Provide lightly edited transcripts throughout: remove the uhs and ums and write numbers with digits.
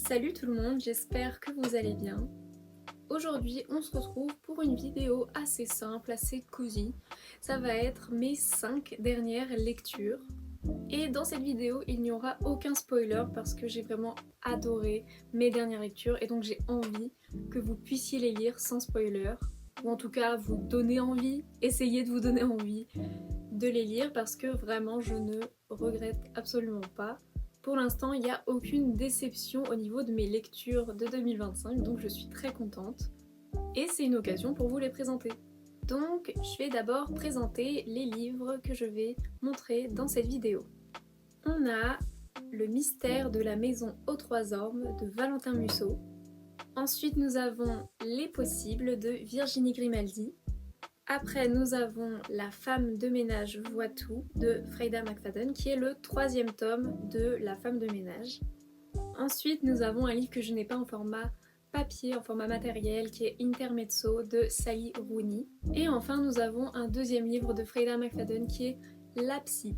Salut tout le monde, j'espère que vous allez bien. Aujourd'hui, on se retrouve pour une vidéo assez simple, assez cosy. Ça va être mes 5 dernières lectures. Et dans cette vidéo, il n'y aura aucun spoiler parce que j'ai vraiment adoré mes dernières lectures et donc j'ai envie que vous puissiez les lire sans spoiler. Ou en tout cas, vous donner envie, essayez de vous donner envie de les lire parce que vraiment je ne regrette absolument pas. Pour l'instant, il n'y a aucune déception au niveau de mes lectures de 2025, donc je suis très contente. Et c'est une occasion pour vous les présenter. Donc, je vais d'abord présenter les livres que je vais montrer dans cette vidéo. On a Le mystère de la maison aux trois ormes de Valentin Musso. Ensuite, nous avons Les possibles de Virginie Grimaldi. Après, nous avons La femme de ménage voit tout de Freida McFadden, qui est le troisième tome de La femme de ménage. Ensuite, nous avons un livre que je n'ai pas en format papier, en format matériel, qui est Intermezzo de Sally Rooney. Et enfin, nous avons un deuxième livre de Freida McFadden qui est La psy.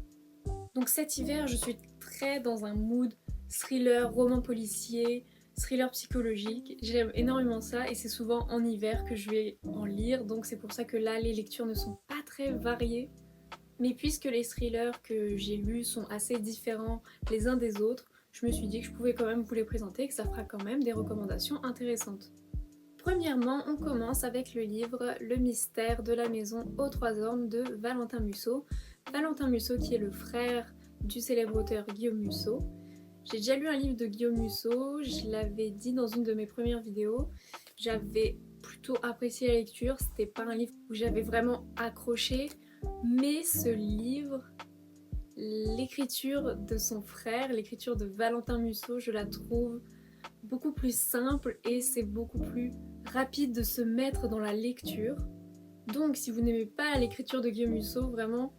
Donc cet hiver, je suis très dans un mood thriller, roman policier, thriller psychologique. J'aime énormément ça et c'est souvent en hiver que je vais en lire, donc c'est pour ça que là, les lectures ne sont pas très variées. Mais puisque les thrillers que j'ai lus sont assez différents les uns des autres, je me suis dit que je pouvais quand même vous les présenter et que ça fera quand même des recommandations intéressantes. Premièrement, on commence avec le livre Le mystère de la maison aux trois ormes de Valentin Musso. Valentin Musso qui est le frère du célèbre auteur Guillaume Musso. J'ai déjà lu un livre de Guillaume Musso, je l'avais dit dans une de mes premières vidéos. J'avais plutôt apprécié la lecture, c'était pas un livre où j'avais vraiment accroché, mais ce livre, l'écriture de son frère, l'écriture de Valentin Musso, je la trouve beaucoup plus simple et c'est beaucoup plus rapide de se mettre dans la lecture. Donc si vous n'aimez pas l'écriture de Guillaume Musso, vraiment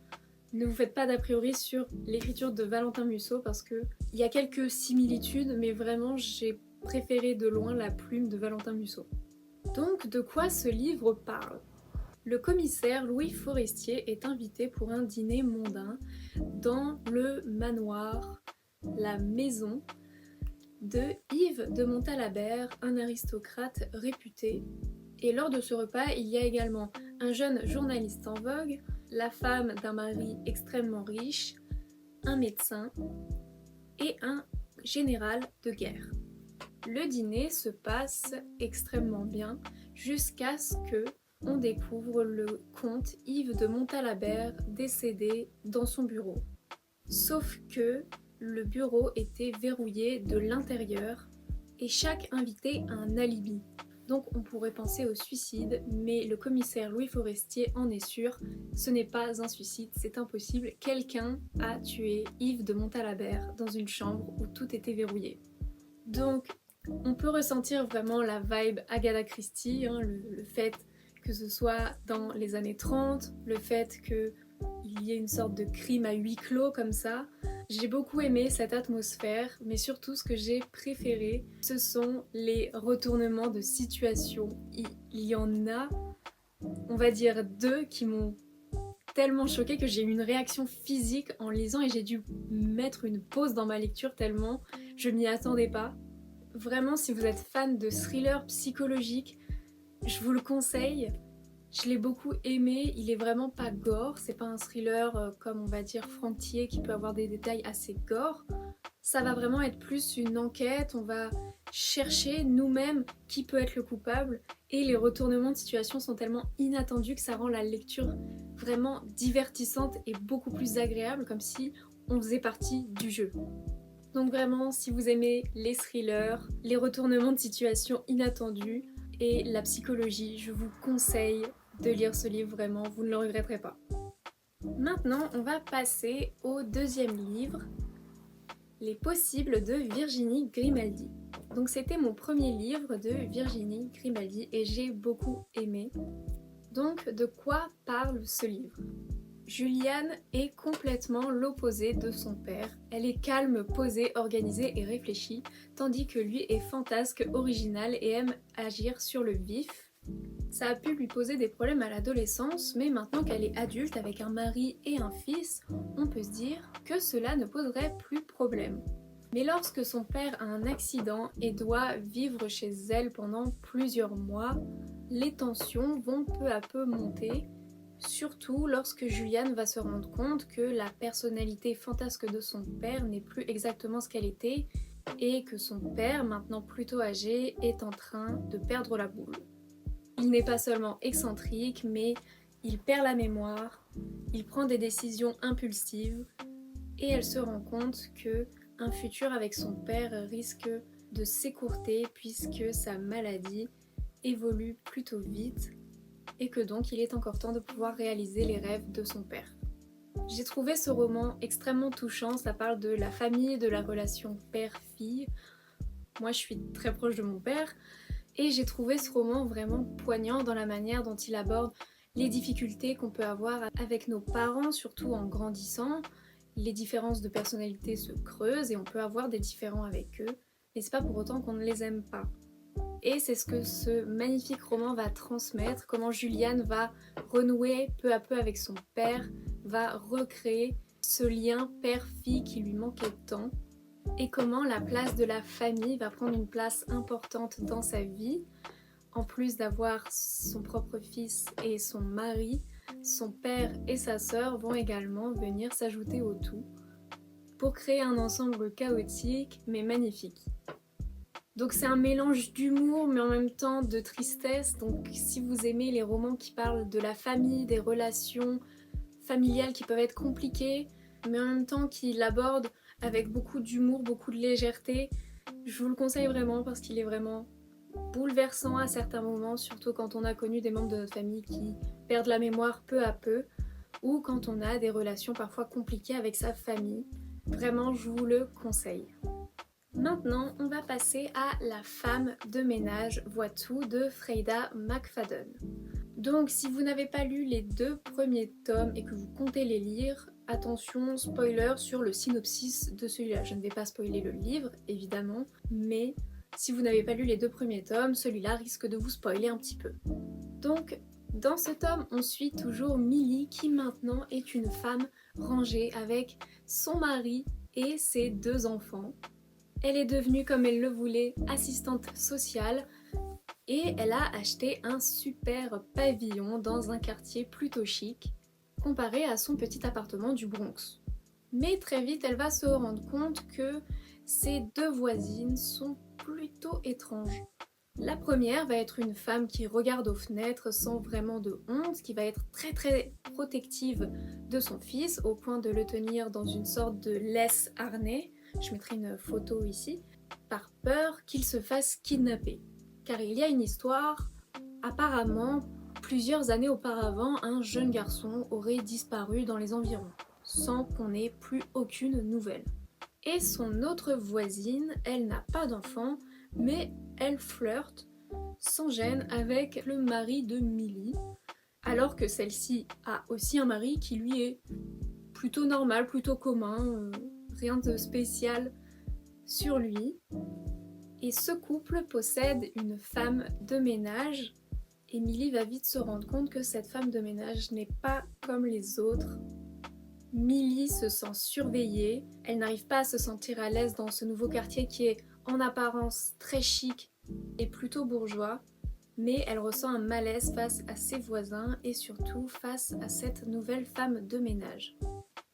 ne vous faites pas d'a priori sur l'écriture de Valentin Musso parce qu'il y a quelques similitudes, mais vraiment j'ai préféré de loin la plume de Valentin Musso. Donc de quoi ce livre parle ? Le commissaire Louis Forestier est invité pour un dîner mondain dans le manoir, la maison de Yves de Montalabert, un aristocrate réputé. Et lors de ce repas, il y a également un jeune journaliste en vogue, la femme d'un mari extrêmement riche, un médecin et un général de guerre. Le dîner se passe extrêmement bien jusqu'à ce que on découvre le comte Yves de Montalabert décédé dans son bureau. Sauf que le bureau était verrouillé de l'intérieur et chaque invité a un alibi. Donc on pourrait penser au suicide, mais le commissaire Louis Forestier en est sûr, ce n'est pas un suicide, c'est impossible. Quelqu'un a tué Yves de Montalabert dans une chambre où tout était verrouillé. Donc on peut ressentir vraiment la vibe Agatha Christie, le fait que ce soit dans les années 30, le fait qu'il y ait une sorte de crime à huis clos comme ça. J'ai beaucoup aimé cette atmosphère, mais surtout ce que j'ai préféré, ce sont les retournements de situation. Il y en a, on va dire, deux qui m'ont tellement choquée que j'ai eu une réaction physique en lisant et j'ai dû mettre une pause dans ma lecture tellement je m'y attendais pas. Vraiment, si vous êtes fan de thriller psychologique, je vous le conseille. Je l'ai beaucoup aimé, il est vraiment pas gore, c'est pas un thriller comme on va dire Franquier qui peut avoir des détails assez gore. Ça va vraiment être plus une enquête, on va chercher nous-mêmes qui peut être le coupable et les retournements de situation sont tellement inattendus que ça rend la lecture vraiment divertissante et beaucoup plus agréable, comme si on faisait partie du jeu. Donc vraiment, si vous aimez les thrillers, les retournements de situation inattendus et la psychologie, je vous conseille de lire ce livre, vraiment, vous ne le regretterez pas. Maintenant, on va passer au deuxième livre, Les possibles de Virginie Grimaldi. Donc c'était mon premier livre de Virginie Grimaldi et j'ai beaucoup aimé. Donc de quoi parle ce livre ? Juliane est complètement l'opposé de son père. Elle est calme, posée, organisée et réfléchie, tandis que lui est fantasque, original et aime agir sur le vif. Ça a pu lui poser des problèmes à l'adolescence, mais maintenant qu'elle est adulte avec un mari et un fils, on peut se dire que cela ne poserait plus problème. Mais lorsque son père a un accident et doit vivre chez elle pendant plusieurs mois, les tensions vont peu à peu monter, surtout lorsque Juliane va se rendre compte que la personnalité fantasque de son père n'est plus exactement ce qu'elle était et que son père, maintenant plutôt âgé, est en train de perdre la boule. Il n'est pas seulement excentrique, mais il perd la mémoire, il prend des décisions impulsives et elle se rend compte que un futur avec son père risque de s'écourter puisque sa maladie évolue plutôt vite et que donc il est encore temps de pouvoir réaliser les rêves de son père. J'ai trouvé ce roman extrêmement touchant, ça parle de la famille, de la relation père-fille. Moi je suis très proche de mon père et j'ai trouvé ce roman vraiment poignant dans la manière dont il aborde les difficultés qu'on peut avoir avec nos parents, surtout en grandissant. Les différences de personnalité se creusent et on peut avoir des différends avec eux, mais c'est pas pour autant qu'on ne les aime pas. Et c'est ce que ce magnifique roman va transmettre, comment Juliane va renouer peu à peu avec son père, va recréer ce lien père-fille qui lui manquait tant, et comment la place de la famille va prendre une place importante dans sa vie. En plus d'avoir son propre fils et son mari, son père et sa sœur vont également venir s'ajouter au tout pour créer un ensemble chaotique mais magnifique. Donc c'est un mélange d'humour mais en même temps de tristesse, donc si vous aimez les romans qui parlent de la famille, des relations familiales qui peuvent être compliquées, mais en même temps qui l'abordent avec beaucoup d'humour, beaucoup de légèreté, je vous le conseille vraiment parce qu'il est vraiment bouleversant à certains moments, surtout quand on a connu des membres de notre famille qui perdent la mémoire peu à peu, ou quand on a des relations parfois compliquées avec sa famille. Vraiment, je vous le conseille. Maintenant, on va passer à La femme de ménage voit tout de Freida McFadden. Donc, si vous n'avez pas lu les 2 premiers tomes et que vous comptez les lire, attention, spoiler sur le synopsis de celui-là. Je ne vais pas spoiler le livre, évidemment, mais si vous n'avez pas lu les 2 premiers tomes, celui-là risque de vous spoiler un petit peu. Donc, dans ce tome, on suit toujours Millie qui maintenant est une femme rangée avec son mari et ses 2 enfants. Elle est devenue, comme elle le voulait, assistante sociale et elle a acheté un super pavillon dans un quartier plutôt chic comparé à son petit appartement du Bronx. Mais très vite, elle va se rendre compte que ses 2 voisines sont plutôt étranges. La première va être une femme qui regarde aux fenêtres sans vraiment de honte, qui va être très très protective de son fils au point de le tenir dans une sorte de laisse harnais, je mettrai une photo ici, par peur qu'il se fasse kidnapper. Car il y a une histoire, apparemment, plusieurs années auparavant, un jeune garçon aurait disparu dans les environs, sans qu'on ait plus aucune nouvelle. Et son autre voisine, elle n'a pas d'enfant, mais elle flirte sans gêne avec le mari de Millie, alors que celle-ci a aussi un mari qui lui est plutôt normal, plutôt commun, rien de spécial sur lui. Et ce couple possède une femme de ménage, et Millie va vite se rendre compte que cette femme de ménage n'est pas comme les autres. Millie se sent surveillée, elle n'arrive pas à se sentir à l'aise dans ce nouveau quartier qui est en apparence très chic et plutôt bourgeois, mais elle ressent un malaise face à ses voisins et surtout face à cette nouvelle femme de ménage.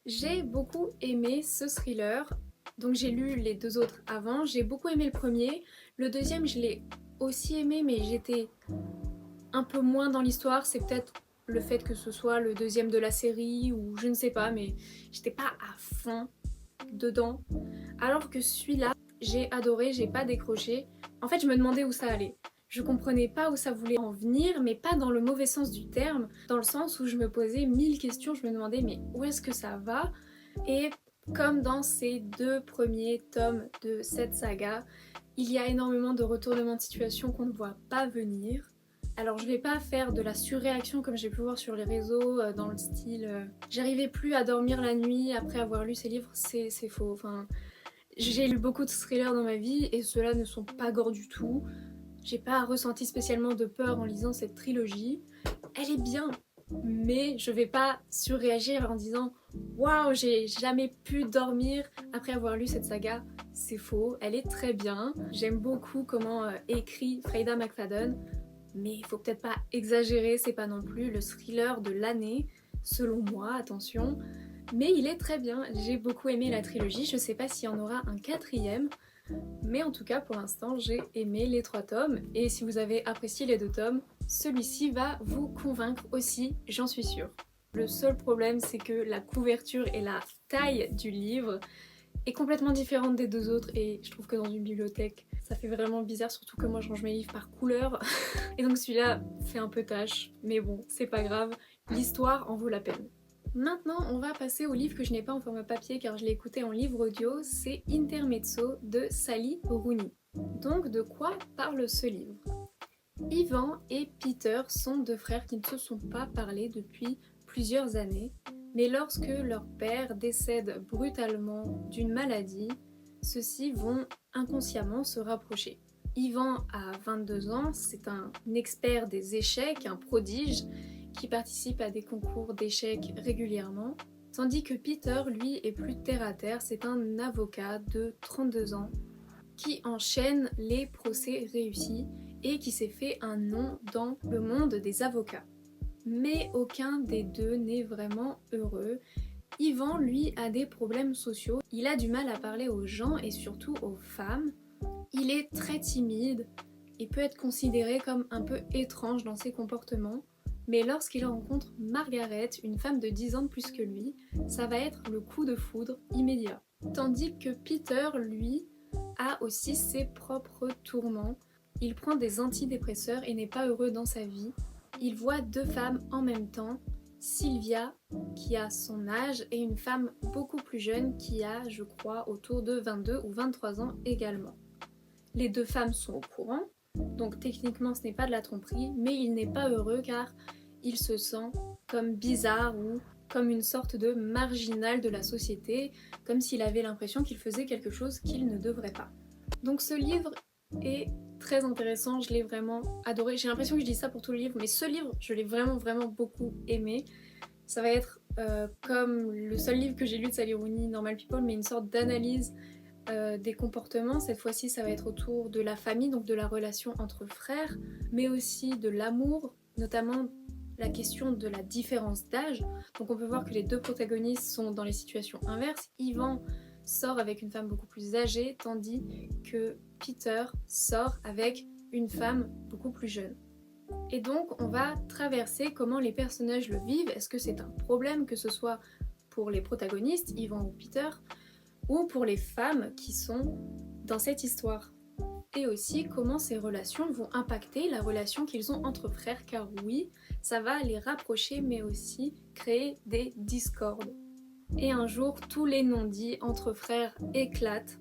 J'ai beaucoup aimé ce thriller, donc j'ai lu les 2 autres avant, j'ai beaucoup aimé le premier, le deuxième je l'ai aussi aimé mais j'étais un peu moins dans l'histoire, c'est peut-être le fait que ce soit le 2e de la série ou je ne sais pas, mais j'étais pas à fond dedans. Alors que celui-là, j'ai adoré, j'ai pas décroché. En fait, je me demandais où ça allait. Je comprenais pas où ça voulait en venir, mais pas dans le mauvais sens du terme, dans le sens où je me posais 1000 questions, je me demandais mais où est-ce que ça va? Et comme dans ces 2 premiers tomes de cette saga, il y a énormément de retournements de situation qu'on ne voit pas venir. Alors je vais pas faire de la surréaction comme j'ai pu voir sur les réseaux, dans le style j'arrivais plus à dormir la nuit après avoir lu ces livres, c'est faux. Enfin, j'ai lu beaucoup de thrillers dans ma vie et ceux-là ne sont pas gore du tout. J'ai pas ressenti spécialement de peur en lisant cette trilogie. Elle est bien, mais je vais pas surréagir en disant waouh, j'ai jamais pu dormir après avoir lu cette saga. C'est faux, elle est très bien. J'aime beaucoup comment écrit Freida McFadden, mais il faut peut-être pas exagérer, c'est pas non plus le thriller de l'année, selon moi, attention. Mais il est très bien, j'ai beaucoup aimé la trilogie, je sais pas s'il y en aura un quatrième, mais en tout cas pour l'instant j'ai aimé les 3 tomes, et si vous avez apprécié les 2 tomes, celui-ci va vous convaincre aussi, j'en suis sûre. Le seul problème c'est que la couverture et la taille du livre est complètement différente des 2 autres, et je trouve que dans une bibliothèque ça fait vraiment bizarre, surtout que moi je range mes livres par couleur, et donc celui-là fait un peu tâche, mais bon c'est pas grave, l'histoire en vaut la peine. Maintenant, on va passer au livre que je n'ai pas en format papier car je l'ai écouté en livre audio, c'est Intermezzo de Sally Rooney. Donc, de quoi parle ce livre? Ivan et Peter sont 2 frères qui ne se sont pas parlé depuis plusieurs années, mais lorsque leur père décède brutalement d'une maladie, ceux-ci vont inconsciemment se rapprocher. Ivan a 22 ans, c'est un expert des échecs, un prodige, qui participe à des concours d'échecs régulièrement, tandis que Peter, lui, est plus terre-à-terre, c'est un avocat de 32 ans qui enchaîne les procès réussis et qui s'est fait un nom dans le monde des avocats. Mais aucun des deux n'est vraiment heureux. Ivan, lui, a des problèmes sociaux, il a du mal à parler aux gens et surtout aux femmes, il est très timide et peut être considéré comme un peu étrange dans ses comportements. Mais lorsqu'il rencontre Margaret, une femme de 10 ans de plus que lui, ça va être le coup de foudre immédiat. Tandis que Peter, lui, a aussi ses propres tourments. Il prend des antidépresseurs et n'est pas heureux dans sa vie. Il voit 2 femmes en même temps, Sylvia, qui a son âge, et une femme beaucoup plus jeune qui a, je crois, autour de 22 ou 23 ans également. Les 2 femmes sont au courant, donc techniquement ce n'est pas de la tromperie, mais il n'est pas heureux car il se sent comme bizarre ou comme une sorte de marginal de la société, comme s'il avait l'impression qu'il faisait quelque chose qu'il ne devrait pas. Donc ce livre est très intéressant, je l'ai vraiment adoré. J'ai l'impression que je dis ça pour tout le livre, mais ce livre, je l'ai vraiment beaucoup aimé. Ça va être comme le seul livre que j'ai lu de Sally Rooney, Normal People, mais une sorte d'analyse des comportements. Cette fois-ci, ça va être autour de la famille, donc de la relation entre frères, mais aussi de l'amour, notamment la question de la différence d'âge. Donc on peut voir que les 2 protagonistes sont dans les situations inverses. Ivan sort avec une femme beaucoup plus âgée, tandis que Peter sort avec une femme beaucoup plus jeune. Et donc on va traverser comment les personnages le vivent. Est-ce que c'est un problème, que ce soit pour les protagonistes, Ivan ou Peter, ou pour les femmes qui sont dans cette histoire? Et aussi comment ces relations vont impacter la relation qu'ils ont entre frères, car oui, ça va les rapprocher mais aussi créer des discordes. Et un jour, tous les non-dits entre frères éclatent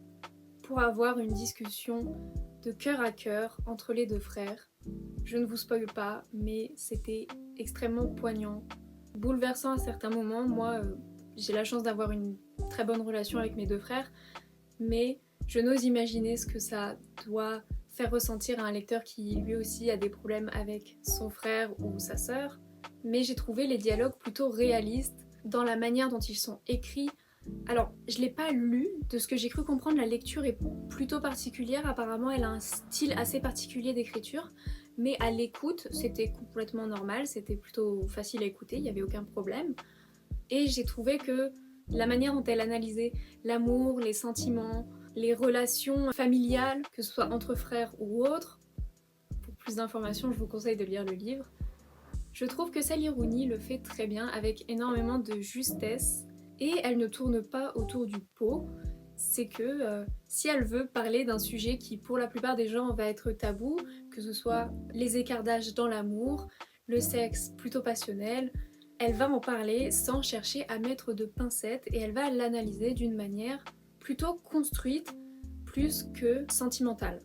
pour avoir une discussion de cœur à cœur entre les 2 frères. Je ne vous spoil pas, mais c'était extrêmement poignant, bouleversant à certains moments. Moi, j'ai la chance d'avoir une très bonne relation avec mes 2 frères, mais je n'ose imaginer ce que ça doit faire ressentir à un lecteur qui lui aussi a des problèmes avec son frère ou sa sœur. Mais j'ai trouvé les dialogues plutôt réalistes dans la manière dont ils sont écrits. Alors, je l'ai pas lu, de ce que j'ai cru comprendre, la lecture est plutôt particulière, apparemment elle a un style assez particulier d'écriture, mais à l'écoute, c'était complètement normal, c'était plutôt facile à écouter, il n'y avait aucun problème. Et j'ai trouvé que la manière dont elle analysait l'amour, les sentiments, les relations familiales, que ce soit entre frères ou autres, pour plus d'informations, je vous conseille de lire le livre. Je trouve que Sally Rooney le fait très bien, avec énormément de justesse, et elle ne tourne pas autour du pot. C'est que si elle veut parler d'un sujet qui pour la plupart des gens va être tabou, que ce soit les écarts d'âge dans l'amour, le sexe plutôt passionnel, elle va en parler sans chercher à mettre de pincettes et elle va l'analyser d'une manière plutôt construite plus que sentimentale.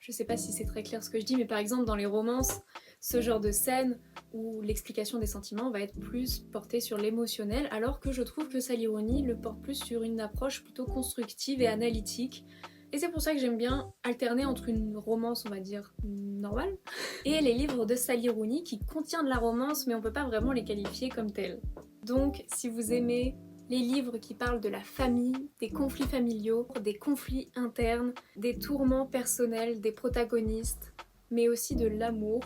Je sais pas si c'est très clair ce que je dis, mais par exemple dans les romances, ce genre de scène où l'explication des sentiments va être plus portée sur l'émotionnel, alors que je trouve que Sally Rooney le porte plus sur une approche plutôt constructive et analytique, Et c'est pour ça que j'aime bien alterner entre une romance, on va dire, normale, et les livres de Sally Rooney qui contiennent de la romance, mais on peut pas vraiment les qualifier comme tels. Donc, si vous aimez les livres qui parlent de la famille, des conflits familiaux, des conflits internes, des tourments personnels des protagonistes, mais aussi de l'amour,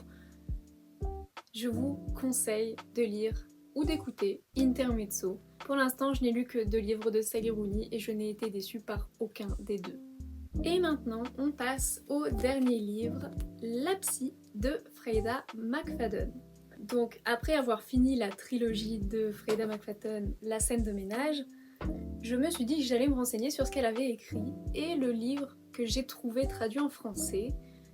je vous conseille de lire ou d'écouter Intermezzo. Pour l'instant, je n'ai lu que 2 livres de Sally Rooney et je n'ai été déçue par aucun des 2. Et maintenant, on passe au dernier livre, La Psy de Freida McFadden. Donc, après avoir fini la trilogie de Freida McFadden, La scène de ménage, je me suis dit que j'allais me renseigner sur ce qu'elle avait écrit. Et le livre que j'ai trouvé traduit en français,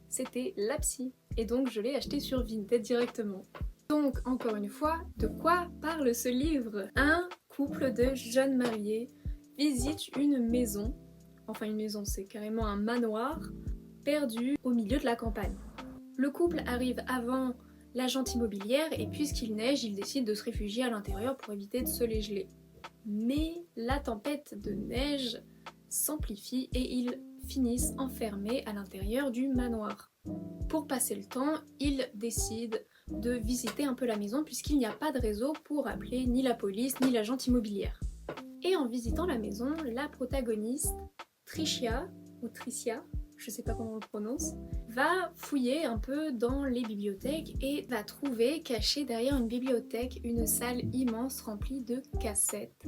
c'était La Psy. Et donc, je l'ai acheté sur Vinted directement. Donc, encore une fois, de quoi parle ce livre? Un couple de jeunes mariés visite une maison. Enfin, une maison, c'est carrément un manoir perdu au milieu de la campagne. Le couple arrive avant l'agente immobilière et puisqu'il neige, ils décident de se réfugier à l'intérieur pour éviter de se les geler. Mais la tempête de neige s'amplifie et ils finissent enfermés à l'intérieur du manoir. Pour passer le temps, ils décident de visiter un peu la maison puisqu'il n'y a pas de réseau pour appeler ni la police ni l'agente immobilière. Et en visitant la maison, la protagoniste Tricia, je sais pas comment on le prononce, va fouiller un peu dans les bibliothèques et va trouver, cachée derrière une bibliothèque, une salle immense remplie de cassettes.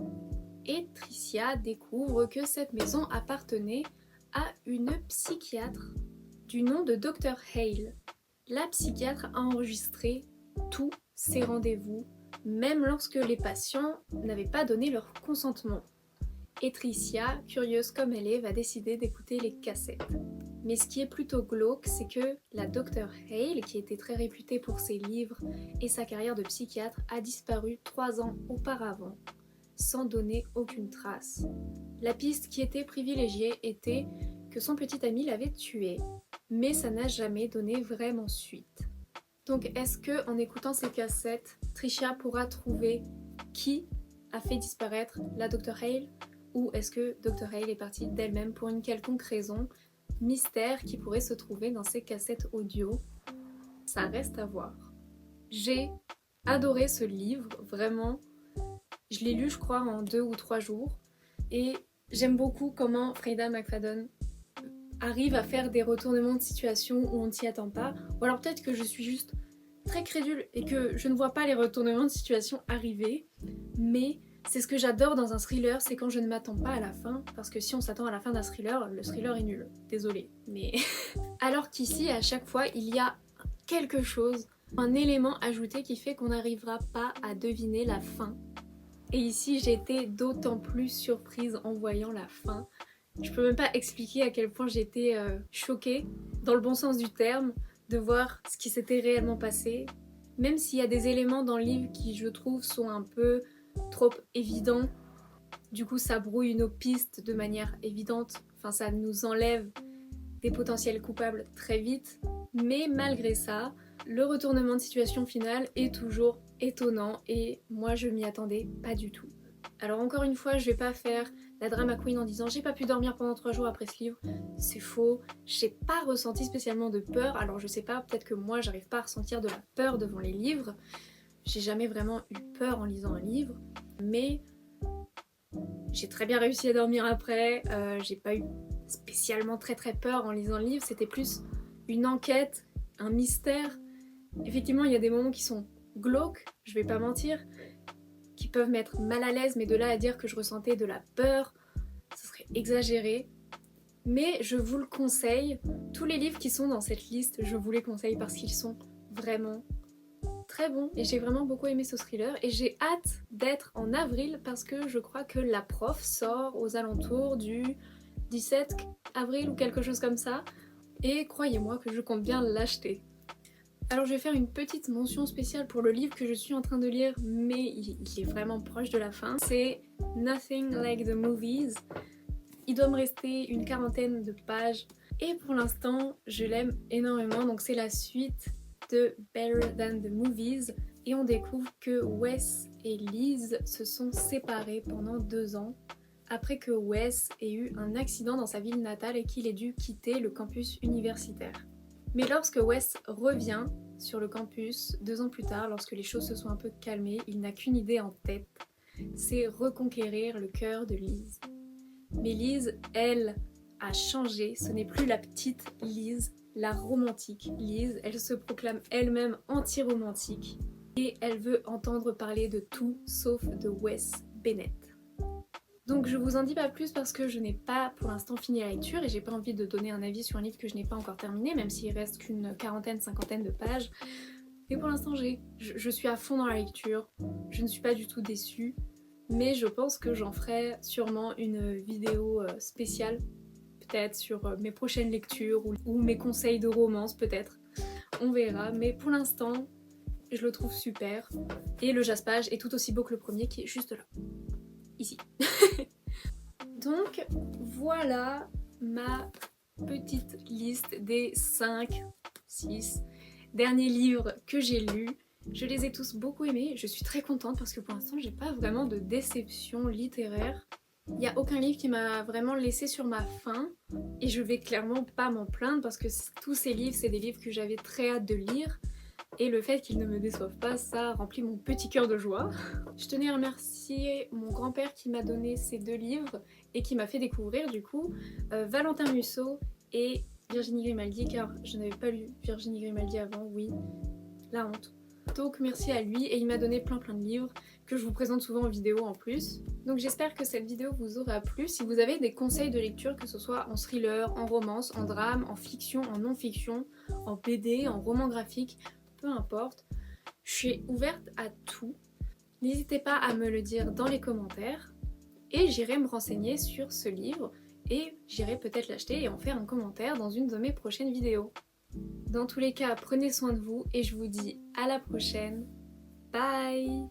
Et Tricia découvre que cette maison appartenait à une psychiatre du nom de Dr. Hale. La psychiatre a enregistré tous ses rendez-vous, même lorsque les patients n'avaient pas donné leur consentement. Et Tricia, curieuse comme elle est, va décider d'écouter les cassettes. Mais ce qui est plutôt glauque, c'est que la Dr. Hale, qui était très réputée pour ses livres et sa carrière de psychiatre, a disparu 3 ans auparavant, sans donner aucune trace. La piste qui était privilégiée était que son petit ami l'avait tué, mais ça n'a jamais donné vraiment suite. Donc est-ce que en écoutant ces cassettes, Tricia pourra trouver qui a fait disparaître la Dr. Hale? Ou est-ce que Dr. Hale est partie d'elle-même pour une quelconque raison? Mystère qui pourrait se trouver dans ces cassettes audio. Ça reste à voir. J'ai adoré ce livre, vraiment. Je l'ai lu, je crois, en 2 ou 3 jours. Et j'aime beaucoup comment Freida McFadden arrive à faire des retournements de situation où on ne s'y attend pas. Ou alors peut-être que je suis juste très crédule et que je ne vois pas les retournements de situation arriver. Mais c'est ce que j'adore dans un thriller, c'est quand je ne m'attends pas à la fin, parce que si on s'attend à la fin d'un thriller, le thriller est nul. Désolée, mais... Alors qu'ici, à chaque fois, il y a quelque chose, un élément ajouté qui fait qu'on n'arrivera pas à deviner la fin. Et ici, j'ai été d'autant plus surprise en voyant la fin. Je peux même pas expliquer à quel point j'étais choquée, dans le bon sens du terme, de voir ce qui s'était réellement passé. Même s'il y a des éléments dans le livre qui, je trouve, sont un peu trop évident, du coup ça brouille nos pistes de manière évidente, enfin ça nous enlève des potentiels coupables très vite, mais malgré ça, le retournement de situation final est toujours étonnant et moi je m'y attendais pas du tout. Alors encore une fois, je vais pas faire la drama queen en disant j'ai pas pu dormir pendant 3 jours après ce livre, c'est faux, j'ai pas ressenti spécialement de peur, alors je sais pas, peut-être que moi j'arrive pas à ressentir de la peur devant les livres, j'ai jamais vraiment eu peur en lisant un livre, mais j'ai très bien réussi à dormir après, j'ai pas eu spécialement très peur en lisant le livre, c'était plus une enquête, un mystère. Effectivement, il y a des moments qui sont glauques, je vais pas mentir, qui peuvent mettre mal à l'aise, mais de là à dire que je ressentais de la peur, ce serait exagéré. Mais je vous le conseille, tous les livres qui sont dans cette liste, je vous les conseille parce qu'ils sont vraiment très bons et j'ai vraiment beaucoup aimé ce thriller et j'ai hâte d'être en avril parce que je crois que La Prof sort aux alentours du 17 avril ou quelque chose comme ça et croyez-moi que je compte bien l'acheter. Alors je vais faire une petite mention spéciale pour le livre que je suis en train de lire mais il est vraiment proche de la fin, c'est Nothing Like the Movies. Il doit me rester une 40aine de pages et pour l'instant je l'aime énormément, donc c'est la suite de Better Than the Movies et on découvre que Wes et Liz se sont séparés pendant 2 ans après que Wes ait eu un accident dans sa ville natale et qu'il ait dû quitter le campus universitaire. Mais lorsque Wes revient sur le campus 2 ans plus tard, lorsque les choses se sont un peu calmées, il n'a qu'une idée en tête, c'est reconquérir le cœur de Liz. Mais Liz, elle, a changé, ce n'est plus la petite Liz, la romantique Liz, elle se proclame elle-même anti-romantique et elle veut entendre parler de tout sauf de Wes Bennett. Donc je vous en dis pas plus parce que je n'ai pas pour l'instant fini la lecture et j'ai pas envie de donner un avis sur un livre que je n'ai pas encore terminé, même s'il reste qu'une quarantaine, cinquantaine de pages. Et pour l'instant je suis à fond dans la lecture, je ne suis pas du tout déçue, mais je pense que j'en ferai sûrement une vidéo spéciale, peut-être sur mes prochaines lectures ou mes conseils de romance peut-être, on verra, mais pour l'instant je le trouve super et le jaspage est tout aussi beau que le premier qui est juste là, ici. Donc voilà ma petite liste des 5, 6 derniers livres que j'ai lus. Je les ai tous beaucoup aimés, je suis très contente parce que pour l'instant j'ai pas vraiment de déception littéraire. Il n'y a aucun livre qui m'a vraiment laissé sur ma faim et je vais clairement pas m'en plaindre parce que tous ces livres, c'est des livres que j'avais très hâte de lire et le fait qu'ils ne me déçoivent pas, ça remplit mon petit cœur de joie. Je tenais à remercier mon grand-père qui m'a donné ces 2 livres et qui m'a fait découvrir du coup Valentin Musso et Virginie Grimaldi, car je n'avais pas lu Virginie Grimaldi avant, oui, la honte. Donc merci à lui et il m'a donné plein de livres que je vous présente souvent en vidéo en plus. Donc j'espère que cette vidéo vous aura plu. Si vous avez des conseils de lecture, que ce soit en thriller, en romance, en drame, en fiction, en non-fiction, en BD, en roman graphique, peu importe, je suis ouverte à tout. N'hésitez pas à me le dire dans les commentaires et j'irai me renseigner sur ce livre et j'irai peut-être l'acheter et en faire un commentaire dans une de mes prochaines vidéos. Dans tous les cas, prenez soin de vous et je vous dis à la prochaine. Bye!